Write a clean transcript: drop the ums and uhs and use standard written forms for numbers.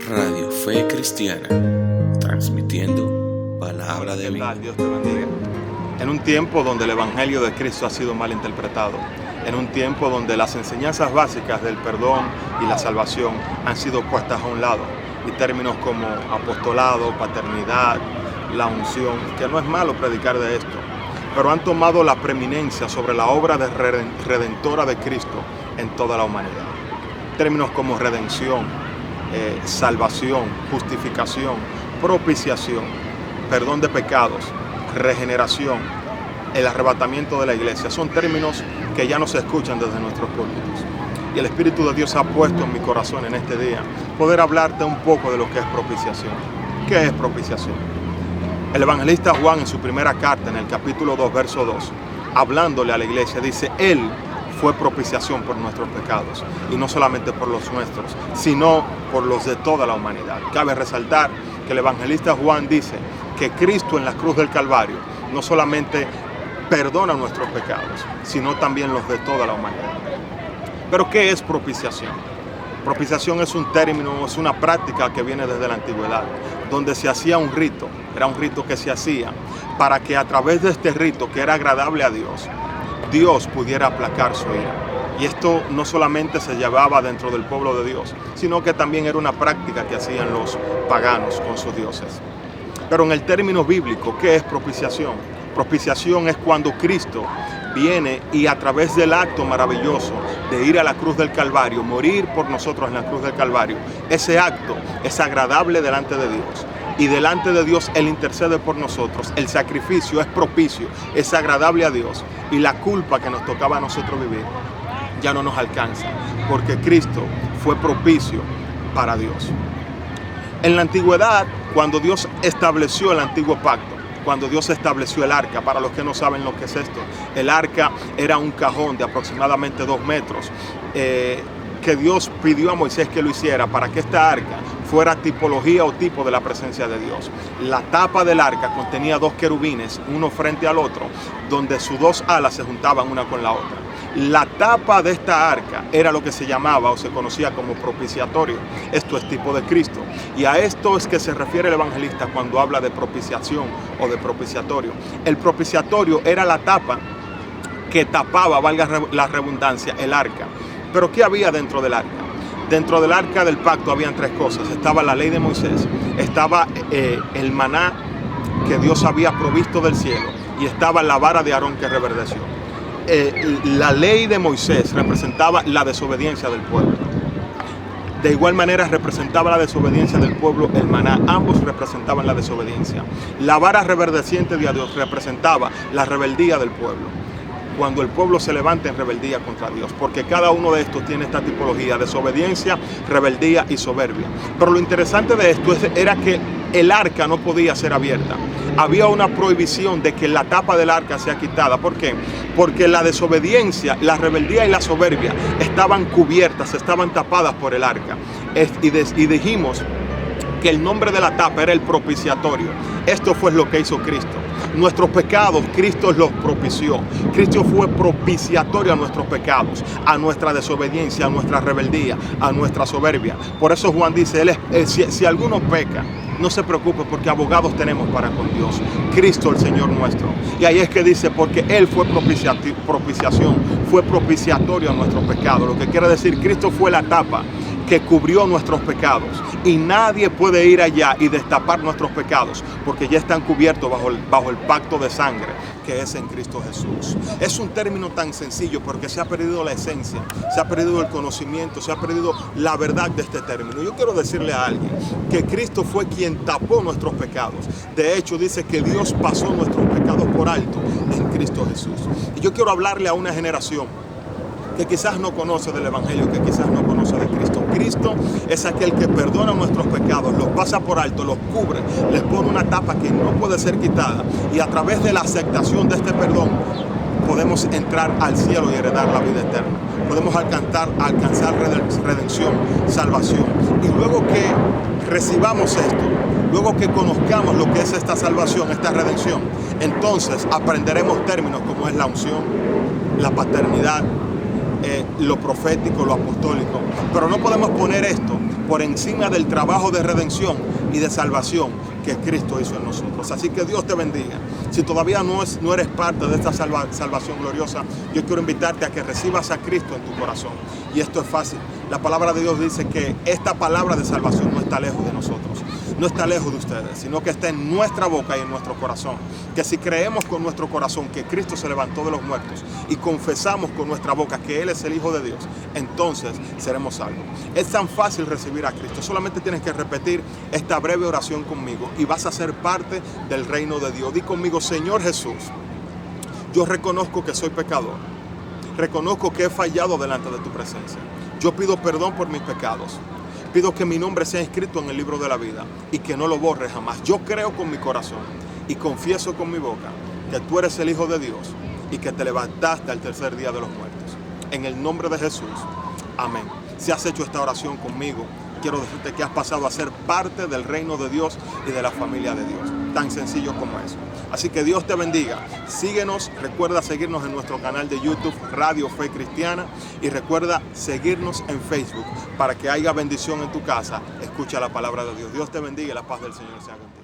Radio Fe Cristiana, transmitiendo palabra de vida. Dios te bendiga. En un tiempo donde el Evangelio de Cristo ha sido mal interpretado, en un tiempo donde las enseñanzas básicas del perdón y la salvación han sido puestas a un lado, y términos como apostolado, paternidad, la unción, que no es malo predicar de esto, pero han tomado la preeminencia sobre la obra redentora de Cristo en toda la humanidad. Términos como redención, salvación, justificación, propiciación, perdón de pecados, regeneración, el arrebatamiento de la iglesia, son términos que ya no se escuchan desde nuestros púlpitos. Y el Espíritu de Dios ha puesto en mi corazón en este día poder hablarte un poco de lo que es propiciación. ¿Qué es propiciación? El evangelista Juan, en su primera carta, en el capítulo 2, verso 2, hablándole a la iglesia, dice: Él fue propiciación por nuestros pecados, y no solamente por los nuestros, sino por los de toda la humanidad. Cabe resaltar que el evangelista Juan dice que Cristo en la cruz del Calvario no solamente perdona nuestros pecados, sino también los de toda la humanidad. Pero ¿qué es propiciación? Propiciación es un término, es una práctica que viene desde la antigüedad, donde se hacía un rito, era un rito que se hacía para que a través de este rito, que era agradable a Dios, Dios pudiera aplacar su ira. Y esto no solamente se llevaba dentro del pueblo de Dios, sino que también era una práctica que hacían los paganos con sus dioses. Pero en el término bíblico, ¿qué es propiciación? Propiciación es cuando Cristo viene y a través del acto maravilloso de ir a la cruz del Calvario, morir por nosotros en la cruz del Calvario, ese acto es agradable delante de Dios. Y delante de Dios Él intercede por nosotros. El sacrificio es propicio, es agradable a Dios. Y la culpa que nos tocaba a nosotros vivir ya no nos alcanza, porque Cristo fue propicio para Dios. En la antigüedad, cuando Dios estableció el antiguo pacto, cuando Dios estableció el arca, para los que no saben lo que es esto, el arca era un cajón de aproximadamente 2 metros, que Dios pidió a Moisés que lo hiciera para que esta arca fuera tipología o tipo de la presencia de Dios. La tapa del arca contenía 2 querubines, uno frente al otro, donde sus 2 alas se juntaban una con la otra. La tapa de esta arca era lo que se llamaba o se conocía como propiciatorio. Esto es tipo de Cristo. Y a esto es que se refiere el evangelista cuando habla de propiciación o de propiciatorio. El propiciatorio era la tapa que tapaba, valga la redundancia, el arca. Pero ¿qué había dentro del arca? Dentro del arca del pacto habían 3 cosas. Estaba la ley de Moisés, estaba el maná que Dios había provisto del cielo, y estaba la vara de Aarón que reverdeció. La ley de Moisés representaba la desobediencia del pueblo. De igual manera representaba la desobediencia del pueblo el maná. Ambos representaban la desobediencia. La vara reverdeciente de Dios representaba la rebeldía del pueblo, cuando el pueblo se levanta en rebeldía contra Dios, porque cada uno de estos tiene esta tipología: desobediencia, rebeldía y soberbia. Pero lo interesante de esto era que el arca no podía ser abierta. Había una prohibición de que la tapa del arca sea quitada. ¿Por qué? Porque la desobediencia, la rebeldía y la soberbia estaban cubiertas, estaban tapadas por el arca. Y dijimos que el nombre de la tapa era el propiciatorio. Esto fue lo que hizo Cristo. Nuestros pecados, Cristo los propició. Cristo fue propiciatorio a nuestros pecados, a nuestra desobediencia, a nuestra rebeldía, a nuestra soberbia. Por eso Juan dice, si alguno peca, no se preocupe, porque abogados tenemos para con Dios, Cristo el Señor nuestro. Y ahí es que dice, porque Él fue propiciación, fue propiciatorio a nuestros pecados. Lo que quiere decir, Cristo fue la tapa que cubrió nuestros pecados, y nadie puede ir allá y destapar nuestros pecados, porque ya están cubiertos bajo el pacto de sangre que es en Cristo Jesús. Es un término tan sencillo porque se ha perdido la esencia, se ha perdido el conocimiento, se ha perdido la verdad de este término. Yo quiero decirle a alguien que Cristo fue quien tapó nuestros pecados. De hecho, dice que Dios pasó nuestros pecados por alto en Cristo Jesús. Y yo quiero hablarle a una generación que quizás no conoce del Evangelio, que quizás no conoce de Cristo. Cristo es aquel que perdona nuestros pecados, los pasa por alto, los cubre, les pone una tapa que no puede ser quitada, y a través de la aceptación de este perdón podemos entrar al cielo y heredar la vida eterna. Podemos alcanzar redención, salvación. Y luego que recibamos esto, luego que conozcamos lo que es esta salvación, esta redención, entonces aprenderemos términos como es la unción, la paternidad, lo profético, lo apostólico. Pero no podemos poner esto por encima del trabajo de redención y de salvación que Cristo hizo en nosotros. Así que Dios te bendiga. Si todavía no eres parte de esta salvación gloriosa, yo quiero invitarte a que recibas a Cristo en tu corazón. Y esto es fácil. La palabra de Dios dice que esta palabra de salvación no está lejos de nosotros, no está lejos de ustedes, sino que está en nuestra boca y en nuestro corazón. Que si creemos con nuestro corazón que Cristo se levantó de los muertos y confesamos con nuestra boca que Él es el Hijo de Dios, entonces seremos salvos. Es tan fácil recibir a Cristo. Solamente tienes que repetir esta breve oración conmigo y vas a ser parte del reino de Dios. Di conmigo: Señor Jesús, yo reconozco que soy pecador. Reconozco que he fallado delante de tu presencia. Yo pido perdón por mis pecados. Pido que mi nombre sea escrito en el libro de la vida y que no lo borre jamás. Yo creo con mi corazón y confieso con mi boca que tú eres el Hijo de Dios y que te levantaste al tercer día de los muertos. En el nombre de Jesús. Amén. Si has hecho esta oración conmigo, quiero decirte que has pasado a ser parte del reino de Dios y de la familia de Dios. Tan sencillo como eso. Así que Dios te bendiga. Síguenos, recuerda seguirnos en nuestro canal de YouTube Radio Fe Cristiana y recuerda seguirnos en Facebook para que haya bendición en tu casa. Escucha la palabra de Dios. Dios te bendiga y la paz del Señor sea contigo.